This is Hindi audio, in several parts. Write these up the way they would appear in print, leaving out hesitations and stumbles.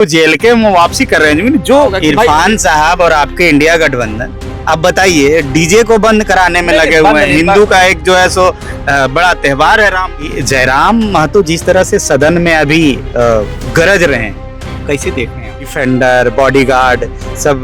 जेल के वापसी कर रहे हैं जो इरफान साहब और आपके इंडिया गठबंधन। अब बताइए, डीजे को बंद कराने में लगे हुए हैं। हिंदू का एक जो है सो बड़ा त्योहार है राम। जयराम महतो जिस तरह से सदन में अभी गरज रहे हैं, कैसे देख रहे हैं? डिफेंडर, बॉडीगार्ड सब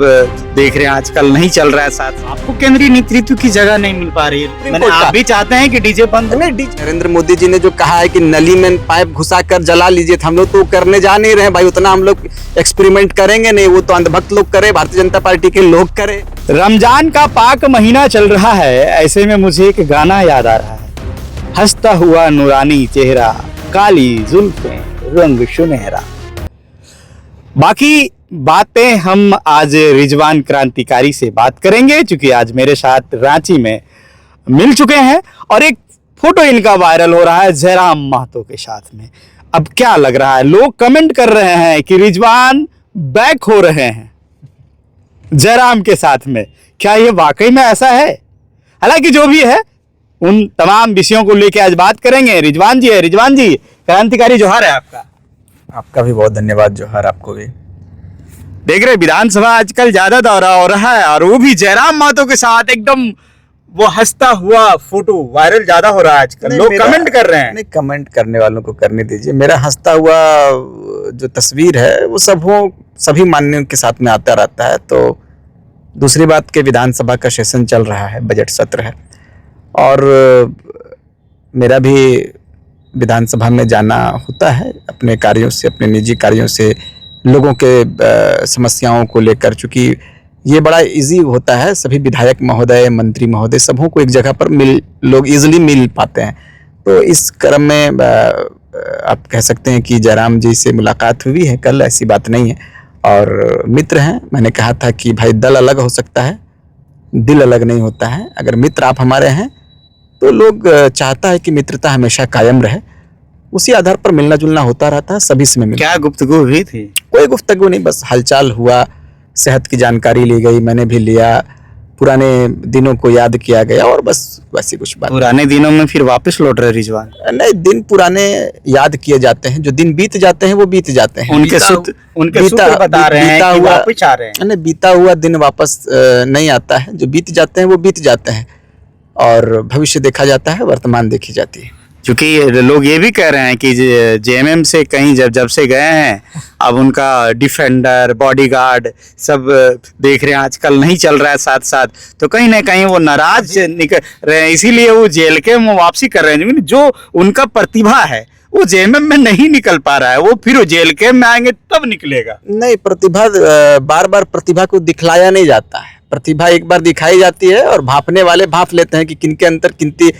देख रहे हैं, आजकल नहीं चल रहा है साथ। आपको केंद्रीय नेतृत्व की जगह नहीं मिल पा रही है। मैंने आप भी चाहते हैं कि डीजे बंद? नरेंद्र मोदी जी ने जो कहा है कि नली में पाइप घुसा कर जला लीजिए, हम लोग तो करने जा नहीं रहे भाई। उतना हम लोग एक्सपेरिमेंट करेंगे नहीं, वो तो अंधभक्त लोग करे, भारतीय जनता पार्टी के लोग करे। रमजान का पाक महीना चल रहा है, ऐसे में मुझे एक गाना याद आ रहा है। हंसता हुआ नूरानी चेहरा, काली जुल्फें, रंग सुनहरा। बाकी बातें हम आज रिजवान क्रांतिकारी से बात करेंगे, क्योंकि आज मेरे साथ रांची में मिल चुके हैं और एक फोटो इनका वायरल हो रहा है जयराम महतो के साथ में। अब क्या लग रहा है? लोग कमेंट कर रहे हैं कि रिजवान बैक हो रहे हैं जयराम के साथ में। क्या ये वाकई में ऐसा है? हालांकि जो भी है, उन तमाम विषयों को लेकर आज बात करेंगे। रिजवान जी है। रिजवान जी, क्रांतिकारी जोहार है आपका। आपका भी बहुत धन्यवाद, जोहार आपको भी। देख रहे विधानसभा आजकल ज्यादा दौरा हो रहा है और वो भी जयराम महतो के साथ एकदम वो हंसता हुआ फोटो वायरल ज्यादा हो रहा है आजकल। लोग कमेंट कर रहे हैं। नहीं, कमेंट करने वालों को करने दीजिए। मेरा हंसता हुआ जो तस्वीर है वो सभी मान्यों के साथ में आता रहता है। तो दूसरी बात के विधानसभा का सेशन चल रहा है, बजट सत्र है और मेरा भी विधानसभा में जाना होता है अपने कार्यों से, अपने निजी कार्यों से, लोगों के समस्याओं को लेकर। चूँकि ये बड़ा इजी होता है, सभी विधायक महोदय, मंत्री महोदय सबों को एक जगह पर लोग इजीली मिल पाते हैं। तो इस क्रम में आप कह सकते हैं कि जयराम जी से मुलाकात हुई है कल, ऐसी बात नहीं है और मित्र हैं। मैंने कहा था कि भाई दल अलग हो सकता है, दिल अलग नहीं होता है। अगर मित्र आप हमारे हैं तो लोग चाहता है कि मित्रता हमेशा कायम रहे। उसी आधार पर मिलना जुलना होता रहता है, सभी से मिलना। क्या गुफ्तगू हुई थी? कोई गुफ्तगू नहीं, बस हालचाल हुआ, सेहत की जानकारी ली गई, मैंने भी लिया, पुराने दिनों को याद किया गया और बस वैसी कुछ बात। पुराने दिनों में फिर वापस लौट रहे रिजवान? नहीं, दिन पुराने याद किए जाते हैं। जो दिन बीत जाते हैं वो बीत जाते हैं। उनके सूत्र बता रहे हैं कि वापस आ रहे हैं। नहीं, बीता हुआ दिन वापस नहीं आता है। जो बीत जाते हैं वो बीत जाते हैं और भविष्य देखा जाता है, वर्तमान देखी जाती है। क्योंकि लोग ये भी कह रहे हैं कि जेएमएम से कहीं जब से गए हैं, अब उनका डिफेंडर, बॉडीगार्ड सब देख रहे हैं, आजकल नहीं चल रहा है साथ साथ। तो कहीं ना कहीं वो नाराज निकल रहे हैं, इसीलिए वो जेल के वापसी कर रहे हैं। जो उनका प्रतिभा है वो जेएमएम में नहीं निकल पा रहा है, वो फिर जेल के में आएंगे तब निकलेगा। नहीं, प्रतिभा बार बार प्रतिभा को दिखलाया नहीं जाता है। प्रतिभा एक बार दिखाई जाती है और भांपने वाले भांप लेते हैं कि किनके अंदर कितनी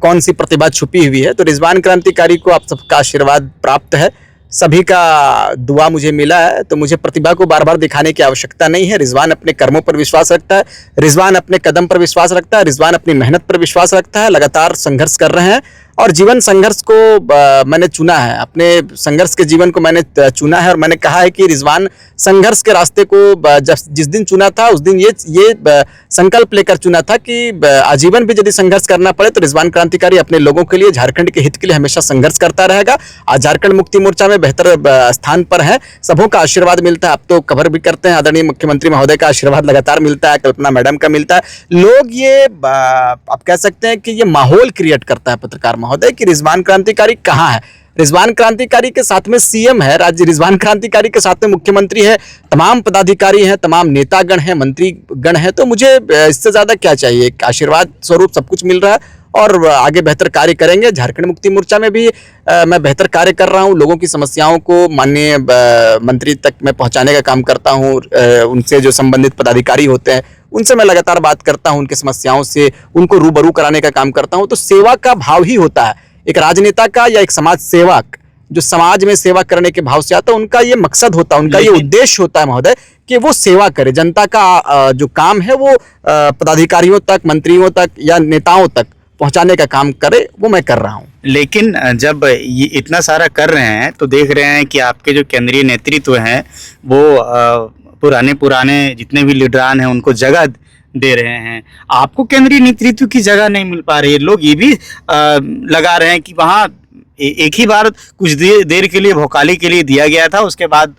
कौन सी प्रतिभा छुपी हुई है। तो रिजवान क्रांतिकारी को आप सबका आशीर्वाद प्राप्त है, सभी का दुआ मुझे मिला है, तो मुझे प्रतिभा को बार बार दिखाने की आवश्यकता नहीं है। रिजवान अपने कर्मों पर विश्वास रखता है, रिजवान अपने कदम पर विश्वास रखता है, रिजवान अपनी मेहनत पर विश्वास रखता है। लगातार संघर्ष कर रहे हैं और जीवन संघर्ष को मैंने चुना है, अपने संघर्ष के जीवन को मैंने चुना है और मैंने कहा है कि रिजवान संघर्ष के रास्ते को जिस दिन चुना था उस दिन ये संकल्प लेकर चुना था कि आजीवन भी यदि संघर्ष करना पड़े तो रिजवान क्रांतिकारी अपने लोगों के लिए, झारखंड के हित के लिए हमेशा संघर्ष करता रहेगा। आज झारखंड मुक्ति मोर्चा में बेहतर स्थान पर है, सबों का आशीर्वाद मिलता है। आप तो कवर भी करते हैं, आदरणीय मुख्यमंत्री महोदय का आशीर्वाद लगातार मिलता है, कल्पना मैडम का मिलता है। लोग ये आप कह सकते हैं कि ये माहौल क्रिएट करता है पत्रकार महोदय कि रिजवान क्रांतिकारी कहाँ है। रिजवान क्रांतिकारी के साथ में सीएम है राज्य, रिजवान क्रांतिकारी के साथ में मुख्यमंत्री है, तमाम पदाधिकारी हैं, तमाम नेतागण हैं, मंत्रीगण हैं। तो मुझे इससे ज्यादा क्या चाहिए? आशीर्वाद स्वरूप सब कुछ मिल रहा है और आगे बेहतर कार्य करेंगे। झारखंड मुक्ति मोर्चा में भी मैं बेहतर कार्य कर रहा हूं, लोगों की समस्याओं को माननीय मंत्री तक मैं पहुंचाने का काम करता हूं। उनसे जो संबंधित पदाधिकारी होते हैं उनसे मैं लगातार बात करता हूं, उनकी समस्याओं से उनको रूबरू कराने का काम करता हूं। तो सेवा का भाव ही होता है एक राजनेता का या एक समाज सेवक जो समाज में सेवा करने के भाव से आता है, उनका ये मकसद होता है, उनका ये उद्देश्य होता है महोदय कि वो सेवा करे। जनता का जो काम है वो पदाधिकारियों तक, मंत्रियों तक या नेताओं तक पहुंचाने का काम करे, वो मैं कर रहा हूं। लेकिन जब ये इतना सारा कर रहे हैं तो देख रहे हैं कि आपके जो केंद्रीय नेतृत्व हैं वो पुराने जितने भी लीडरान हैं उनको जगह दे रहे हैं। आपको केंद्रीय नेतृत्व की जगह नहीं मिल पा रही है। लोग ये भी लगा रहे हैं कि वहाँ एक ही बार कुछ देर के लिए भोकाली के लिए दिया गया था, उसके बाद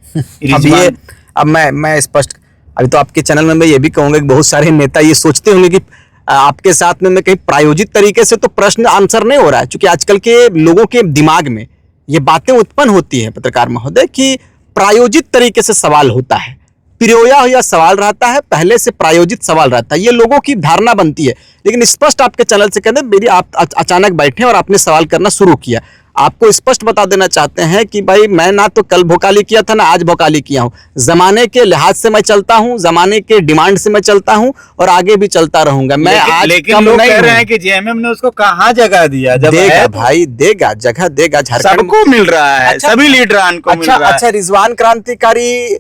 अब ये अब मैं स्पष्ट, अभी तो आपके चैनल में मैं ये भी कहूंगा कि बहुत सारे नेता ये सोचते होंगे कि आपके साथ में मैं कहीं प्रायोजित तरीके से तो प्रश्न आंसर नहीं हो रहा है, क्योंकि आजकल के लोगों के दिमाग में ये बातें उत्पन्न होती है पत्रकार महोदय कि प्रायोजित तरीके से सवाल होता है, पिरोया हुआ सवाल रहता है, पहले से प्रायोजित सवाल रहता है, ये लोगों की धारणा बनती है। लेकिन स्पष्ट आपके चैनल से कहते हैं मेरी आप अचानक बैठे और आपने सवाल करना शुरू किया, आपको स्पष्ट बता देना चाहते हैं कि भाई मैं ना तो कल भोकाली किया था ना आज भोकाली किया हूं, जमाने के लिहाज से मैं चलता हूं, जमाने के डिमांड से मैं चलता हूं और आगे भी चलता रहूंगा। मैं आज लेकिन लोग कह रहे हैं कि जेएमएम ने उसको कहाँ जगह दिया, जब देगा भाई, देगा, जगह देगा, झारखंड सबको मिल रहा है, सभी लीडरान को मिल रहा है। अच्छा, रिजवान क्रांतिकारी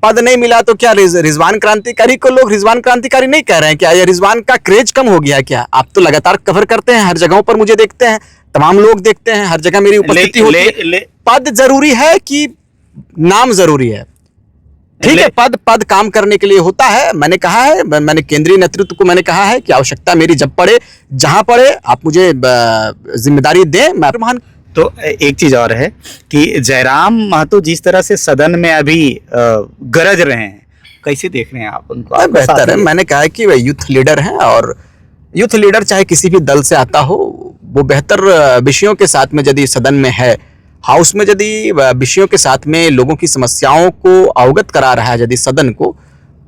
पद नहीं मिला तो क्या रिजवान क्रांतिकारी को लोग रिजवान क्रांतिकारी नहीं कह रहे हैं क्या? या रिजवान का क्रेज कम हो गया क्या? आप तो लगातार कवर करते हैं, हर जगहों पर मुझे देखते हैं, तमाम लोग देखते हैं, हर जगह मेरी उपस्थिति होती है। पद जरूरी है कि नाम जरूरी है? ठीक है, पद काम करने के लिए होता है। मैंने कहा है, मैंने केंद्रीय नेतृत्व को मैंने कहा है कि आवश्यकता मेरी जब पड़े, जहां पड़े, आप मुझे जिम्मेदारी दें, मैं मान। तो एक चीज और है कि जयराम महतो जिस तरह से सदन में अभी गरज रहे हैं, कैसे देख रहे हैं आप उनको? बेहतर है, मैंने कहा है कि वे यूथ लीडर हैं और यूथ लीडर चाहे किसी भी दल से आता हो, वो बेहतर विषयों के साथ में यदि सदन में है, हाउस में यदि विषयों के साथ में लोगों की समस्याओं को अवगत करा रहा है यदि सदन को,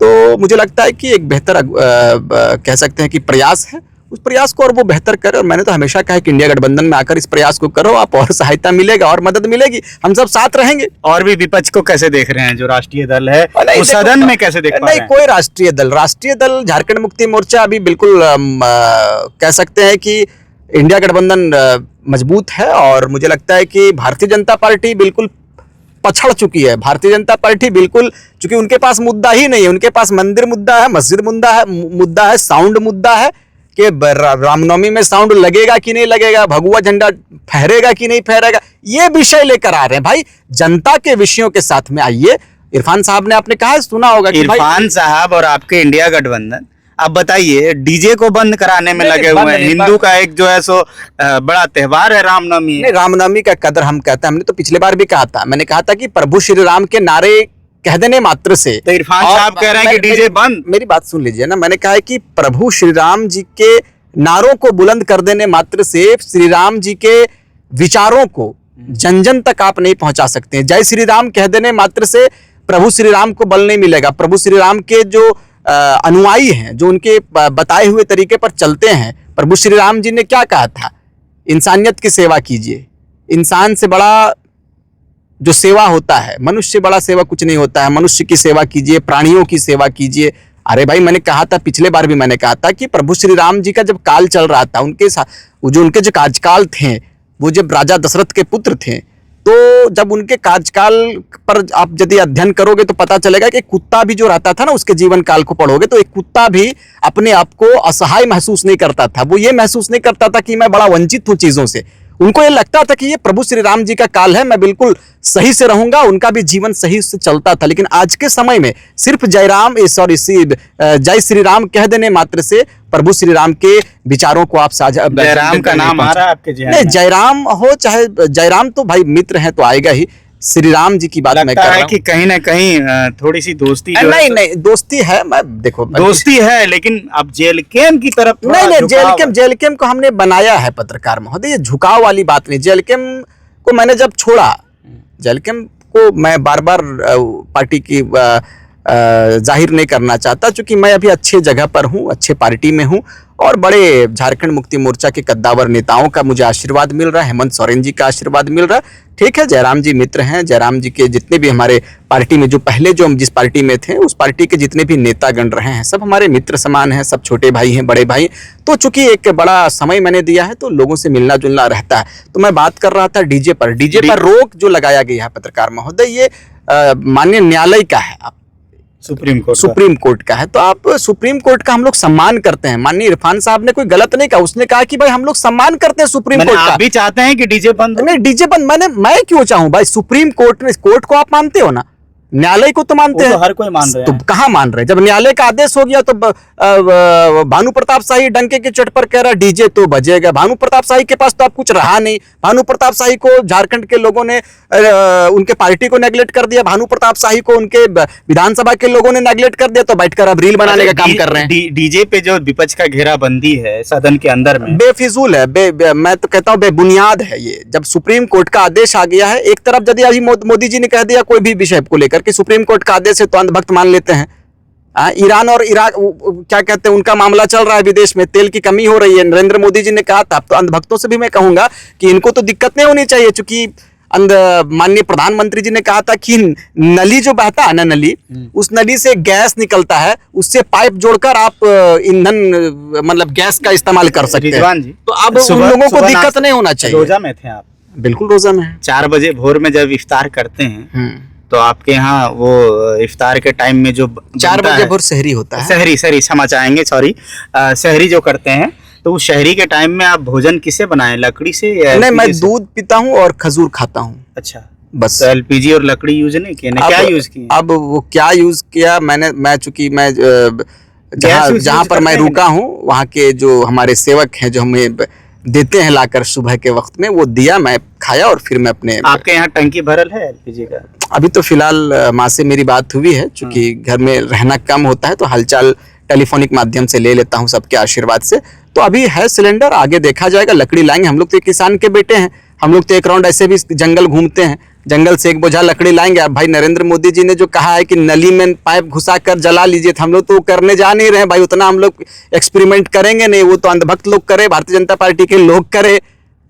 तो मुझे लगता है कि एक बेहतर कह सकते हैं कि प्रयास है, उस प्रयास को और वो बेहतर करे। और मैंने तो हमेशा कहा कि इंडिया गठबंधन में आकर इस प्रयास को करो आप, और सहायता मिलेगा और मदद मिलेगी, हम सब साथ रहेंगे। और भी विपक्ष को कैसे देख रहे हैं, जो राष्ट्रीय दल है वो सदन में कैसे देख पा रहे हैं? कोई राष्ट्रीय दल झारखंड मुक्ति मोर्चा अभी बिल्कुल कह सकते हैं कि इंडिया गठबंधन मजबूत है, और मुझे लगता है कि भारतीय जनता पार्टी बिल्कुल पछड़ चुकी है। भारतीय जनता पार्टी बिल्कुल, चूंकि उनके पास मुद्दा ही नहीं है, उनके पास मंदिर मुद्दा है, मस्जिद मुद्दा है, साउंड मुद्दा है कि रामनवमी में साउंड लगेगा कि नहीं लगेगा, भगवा झंडा फहरेगा कि नहीं फहरेगा, ये विषय लेकर आ रहे हैं। भाई जनता के विषयों के साथ में आइए। इरफान साहब ने आपने कहा, सुना होगा कि इरफान साहब और आपके इंडिया गठबंधन, आप बताइए, डीजे को बंद कराने में लगे हुए हैं। हिंदू का एक जो है सो बड़ा त्योहार है रामनवमी। रामनवमी का कदर हम कहते हैं, हमने तो पिछले बार भी कहा था, मैंने कहा था कि प्रभु श्री राम के नारे कह देने मात्र से, तो इरफान साहब कह रहे हैं कि डीजे बंद। मेरी बात सुन लीजिए ना, मैंने कहा है कि प्रभु श्री राम जी के नारों को बुलंद कर देने मात्र से श्री राम जी के विचारों को जन जन तक आप नहीं पहुंचा सकते हैं। जय श्री राम कह देने मात्र से प्रभु श्री राम को बल नहीं मिलेगा। प्रभु श्री राम के जो अनुयायी हैं, जो उनके बताए हुए तरीके पर चलते हैं, प्रभु श्री राम जी ने क्या कहा था? इंसानियत की सेवा कीजिए। इंसान से बड़ा जो सेवा होता है, मनुष्य से बड़ा सेवा कुछ नहीं होता है। मनुष्य की सेवा कीजिए, प्राणियों की सेवा कीजिए। अरे भाई, मैंने कहा था, पिछले बार भी मैंने कहा था कि प्रभु श्री राम जी का जब काल चल रहा था, उनके साथ जो उनके जो कार्यकाल थे, वो जब राजा दशरथ के पुत्र थे, तो जब उनके कार्यकाल पर आप यदि अध्ययन करोगे तो पता चलेगा कि कुत्ता भी जो रहता था ना, उसके जीवन काल को पढ़ोगे तो एक कुत्ता भी अपने आप को असहाय महसूस नहीं करता था। वो ये महसूस नहीं करता था कि मैं बड़ा वंचित हूँ चीजों से। उनको ये लगता था कि ये प्रभु श्री राम जी का काल है, मैं बिल्कुल सही से रहूंगा। उनका भी जीवन सही से चलता था। लेकिन आज के समय में सिर्फ जय श्री राम कह देने मात्र से प्रभु श्री राम के विचारों को आप साझा, जयराम का नाम आ रहा है आपके जहन में? नहीं, जयराम हो चाहे जयराम तो भाई मित्र हैं तो आएगा ही। श्री राम जी की बात मैं कर रहा हूं कि कहीं ना कहीं थोड़ी सी दोस्ती नहीं दोस्ती है। मैं देखो, दोस्ती है, लेकिन अब जेलकेम की तरफ नहीं, जेलकेम को हमने बनाया है पत्रकार महोदय, ये झुकाव वाली बात नहीं। जेलकेम को मैंने जब छोड़ा, जेलकेम को मैं बार बार पार्टी की जाहिर नहीं करना चाहता, क्योंकि मैं अभी अच्छे जगह पर हूँ, अच्छे पार्टी में हूँ, और बड़े झारखंड मुक्ति मोर्चा के कद्दावर नेताओं का मुझे आशीर्वाद मिल रहा है, हेमंत सोरेन जी का आशीर्वाद मिल रहा है। ठीक है, जयराम जी मित्र हैं। जयराम जी के जितने भी हमारे पार्टी में, जो पहले जो हम जिस पार्टी में थे, उस पार्टी के जितने भी नेतागण रहे हैं, सब हमारे मित्र समान हैं, सब छोटे भाई हैं, बड़े भाई। तो चूंकि एक बड़ा समय मैंने दिया है, तो लोगों से मिलना जुलना रहता है। तो मैं बात कर रहा था डीजे पर रोक जो लगाया गया है पत्रकार महोदय, ये माननीय न्यायालय का है, सुप्रीम कोर्ट का है। तो आप सुप्रीम कोर्ट का हम लोग सम्मान करते हैं। माननीय इरफान साहब ने कोई गलत नहीं कहा, उसने कहा कि भाई हम लोग सम्मान करते हैं सुप्रीम कोर्ट का। आप भी चाहते हैं कि डीजे बंद? नहीं, डीजे बंद मैं क्यों चाहूं भाई? सुप्रीम कोर्ट ने, कोर्ट को आप मानते हो ना? न्यायालय को तो मानते वो हैं, तो हर कोई मान रहे तो हैं। कहाँ मान रहे हैं? जब न्यायालय का आदेश हो गया तो भानु प्रताप शाही डंके के चोट पर कह रहा डीजे तो बजेगा। भानु प्रताप शाही के पास तो अब कुछ रहा नहीं। भानु प्रताप शाही को झारखंड के लोगों ने उनके पार्टी को नेगलेक्ट कर दिया, भानु प्रताप शाही को उनके विधानसभा के लोगों ने नेगलेक्ट कर दिया, तो बैठकर अब रील बनाने का काम कर रहे हैं। डीजे पे जो विपक्ष का घेराबंदी है सदन के अंदर में, बेफिजूल है, मैं तो कहता हूँ बेबुनियाद है ये। जब सुप्रीम कोर्ट का आदेश आ गया है, एक तरफ यदि अभी मोदी जी ने कह दिया कोई भी विषय को लेकर कि सुप्रीम कोर्ट का आदेश है तो अंधभक्त मान लेते हैं। ईरान और इराक क्या कहते हैं, उनका मामला चल रहा है विदेश में, तेल की कमी हो रही है, नरेंद्र मोदी जी ने कहा था। तो अंधभक्तों से भी मैं कहूंगा कि इनको तो दिक्कत नहीं होनी चाहिए, चूंकि माननीय प्रधानमंत्री जी ने कहा था कि नली जो बहता है ना, नली, उस नली से गैस निकलता है, उससे पाइप जोड़कर आप ईंधन मतलब गैस का इस्तेमाल कर सकते हैं। रिजवान जी, तो अब उन लोगों को दिक्कत नहीं होना चाहिए। रोजा में थे आप? बिल्कुल रोजा में है। 4 बजे भोर में जब इफ्तार करते हैं तो आपके यहाँ वो इफ्तार के टाइम में जो 4 बजे भोर सहरी होता है। सहरी क्षमा चाहेंगे, सॉरी, सहरी जो करते हैं, तो उस शहरी के टाइम में आप भोजन किससे बनाएं, लकड़ी से या नहीं, मैं LPG से? दूध पीता हूँ और खजूर खाता हूँ। अच्छा, बस। तो एलपीजी और लकड़ी यूज नहीं किए? क्या यूज किए? अब वो क्या यूज किया मैं चूंकि मैं यूज जहाँ पर मैं करते हैं रुका हूँ, वहाँ के जो हमारे सेवक हैं जो हमें देते हैं लाकर सुबह के वक्त में, वो दिया, मैं खाया और फिर मैं अपने। आपके यहाँ टंकी भरल है एलपीजी का? अभी तो फिलहाल माँ से मेरी बात हुई है, चूंकि घर में रहना कम होता है तो हालचाल टेलीफोनिक माध्यम से ले लेता हूँ सबके आशीर्वाद से। तो अभी है सिलेंडर, आगे देखा जाएगा। लकड़ी लाएंगे, हम लोग तो किसान के बेटे हैं, हम लोग तो एक राउंड ऐसे भी जंगल घूमते हैं, जंगल से एक बोझा लकड़ी लाएंगे। अब भाई नरेंद्र मोदी जी ने जो कहा है कि नली में पाइप घुसा कर जला लीजिए, तो हम लोग तो करने जा नहीं रहे भाई, उतना हम लोग एक्सपेरिमेंट करेंगे नहीं। वो तो अंधभक्त लोग करे, भारतीय जनता पार्टी के लोग करे,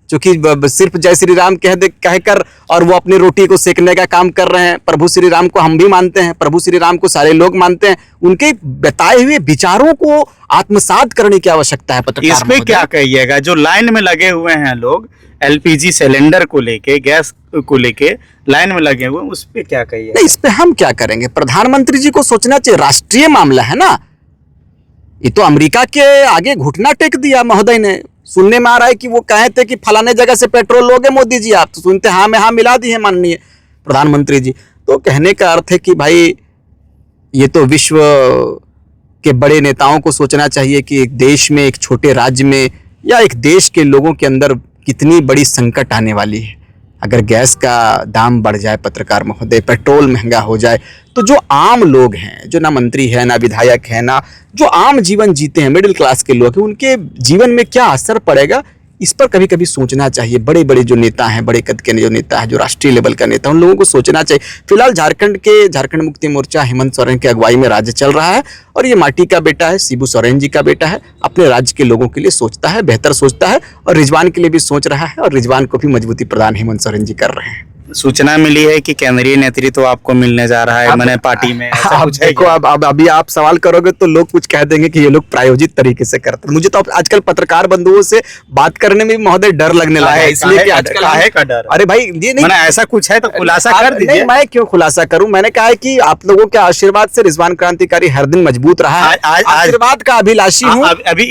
चूंकि सिर्फ जय श्री राम कहकर और वो अपनी रोटी को सेकने का काम कर रहे हैं। प्रभु श्री राम को हम भी मानते हैं, प्रभु श्री राम को सारे लोग मानते हैं। उनके बताए हुए विचारों को आत्मसात करने की आवश्यकता है। पत्रकार इसमें क्या कहिएगा, जो लाइन में लगे हुए हैं लोग एलपीजी सिलेंडर को लेके, गैस को लेके लाइन में लगे हुए, उस पे क्या कहिएगा? नहीं, इस पे हम क्या करेंगे? प्रधानमंत्री जी को सोचना चाहिए, राष्ट्रीय मामला है ना ये। तो अमेरिका के आगे घुटना टेक दिया महोदय ने। सुनने में आ रहा है कि वो कहे थे कि फलाने जगह से पेट्रोल लोगे मोदी जी आप, तो सुनते हाँ में हाँ मिला दिए माननीय प्रधानमंत्री जी। तो कहने का अर्थ है कि भाई ये तो विश्व के बड़े नेताओं को सोचना चाहिए कि एक देश में, एक छोटे राज्य में या एक देश के लोगों के अंदर कितनी बड़ी संकट आने वाली है। अगर गैस का दाम बढ़ जाए पत्रकार महोदय, पेट्रोल महंगा हो जाए, तो जो आम लोग हैं, जो ना मंत्री है ना विधायक है ना जो आम जीवन जीते हैं, मिडिल क्लास के लोग हैं, उनके जीवन में क्या असर पड़ेगा, इस पर कभी कभी सोचना चाहिए। बड़े बड़े जो नेता हैं, बड़े कद के जो नेता है, जो राष्ट्रीय लेवल का नेता, उन लोगों को सोचना चाहिए। फिलहाल झारखंड मुक्ति मोर्चा हेमंत सोरेन की अगुवाई में राज्य चल रहा है और ये माटी का बेटा है, शिबू सोरेन जी का बेटा है, अपने राज्य के लोगों के लिए सोचता है, बेहतर सोचता है और रिजवान के लिए भी सोच रहा है और रिजवान को भी मजबूती प्रदान हेमंत सोरेन जी कर रहे हैं। सूचना मिली है कि केंद्रीय नेतृत्व आपको मिलने जा रहा है मैंने पार्टी में, ऐसा कुछ है? देखो, अब अभी आप सवाल करोगे तो लोग कुछ कह देंगे कि ये लोग प्रायोजित तरीके से करते हैं। मुझे तो आजकल पत्रकार बंधुओं से बात करने में महोदय डर लगने लगा है, इसलिए कि आजकल काहे का डर? अरे भाई ये नहीं, मैंने ऐसा कुछ है तो खुलासा कर दीजिए। नहीं, मैं क्यों खुलासा करूं? मैंने कहा है कि आप लोगों के आशीर्वाद से रिजवान क्रांतिकारी हर दिन मजबूत रहा है। आशीर्वाद का अभिलाषी हूं। अभी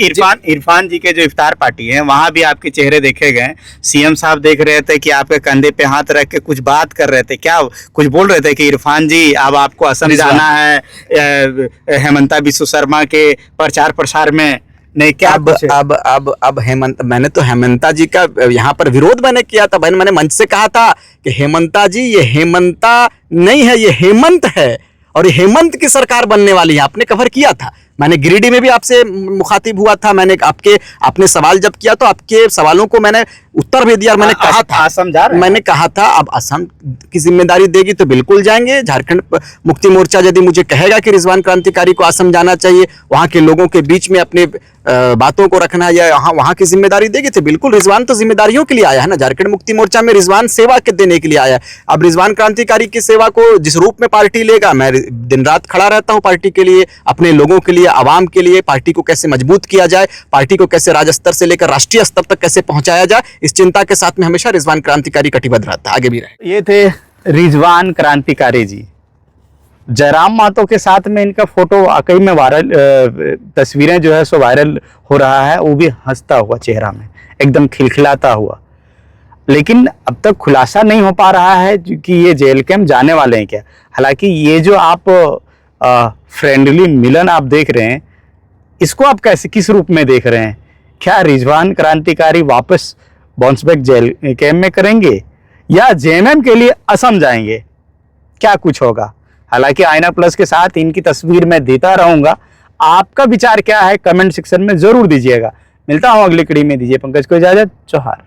इरफान जी के जो इफ्तार पार्टी है वहां भी आपके चेहरे देखे गए, सीएम साहब देख रहे थे कि आपके कंधे पे हाथ रख के कुछ बात कर रहे थे, क्या कुछ बोल रहे थे कि इरफान जी अब आपको असम जाना है हेमंता बिस्व शर्मा के प्रचार प्रसार में? नहीं, क्या अब हेमंत, मैंने तो हेमंता जी का यहाँ पर विरोध मैंने किया था। मैंने मंच से कहा था कि हेमंता जी, ये हेमंता नहीं है, ये हेमंत है और ये हेमंत की सरकार बनने वाली है। आपने कवर किया था, मैंने गिरिडीह में भी आपसे मुखातिब हुआ था। मैंने आपने सवाल जब किया तो आपके सवालों को मैंने उत्तर भी दिया। मैंने कहा था, मैंने कहा था अब असम की जिम्मेदारी देगी तो बिल्कुल जाएंगे। झारखंड मुक्ति मोर्चा यदि मुझे कहेगा कि रिजवान क्रांतिकारी को असम जाना चाहिए, वहां के लोगों के बीच में अपने बातों को रखना या वहां की जिम्मेदारी देगी तो बिल्कुल। रिजवान तो जिम्मेदारियों के लिए आया है ना, झारखंड मुक्ति मोर्चा में रिजवान सेवा के देने के लिए आया है। अब रिजवान क्रांतिकारी की सेवा को जिस रूप में पार्टी लेगा, मैं दिन रात खड़ा रहता हूं पार्टी के लिए, अपने लोगों के लिए, आवाम के लिए। पार्टी को कैसे मजबूत किया जाए, पार्टी को कैसे राज्य स्तर से लेकर राष्ट्रीय स्तर तक कैसे पहुंचाया जाए, इस चिंता के साथ में हमेशा रिजवान क्रांतिकारी कटिबद्ध रहता है, आगे भी रहे। ये थे रिजवान क्रांतिकारी जी। जयराम महतो के साथ में इनका फोटो वाकई में वायरल, तस्वीरें जो है सो वायरल हो रहा है, वो भी हंसता हुआ चेहरा में, एकदम खिलखिलाता हुआ। लेकिन अब तक खुलासा नहीं हो पा रहा है कि ये जेल कैंप जाने वाले हैं क्या। हालांकि ये जो आप फ्रेंडली मिलन आप देख रहे हैं, इसको आप कैसे, किस रूप में देख रहे हैं? क्या रिजवान क्रांतिकारी वापस बाउंस बैक जेल कैंप में करेंगे या जेएमएम के लिए असम जाएंगे? क्या कुछ होगा। हालांकि आईना प्लस के साथ इनकी तस्वीर मैं देता रहूंगा। आपका विचार क्या है कमेंट सेक्शन में जरूर दीजिएगा। मिलता हूं अगली कड़ी में। दीजिए पंकज को इजाजत। जोहार।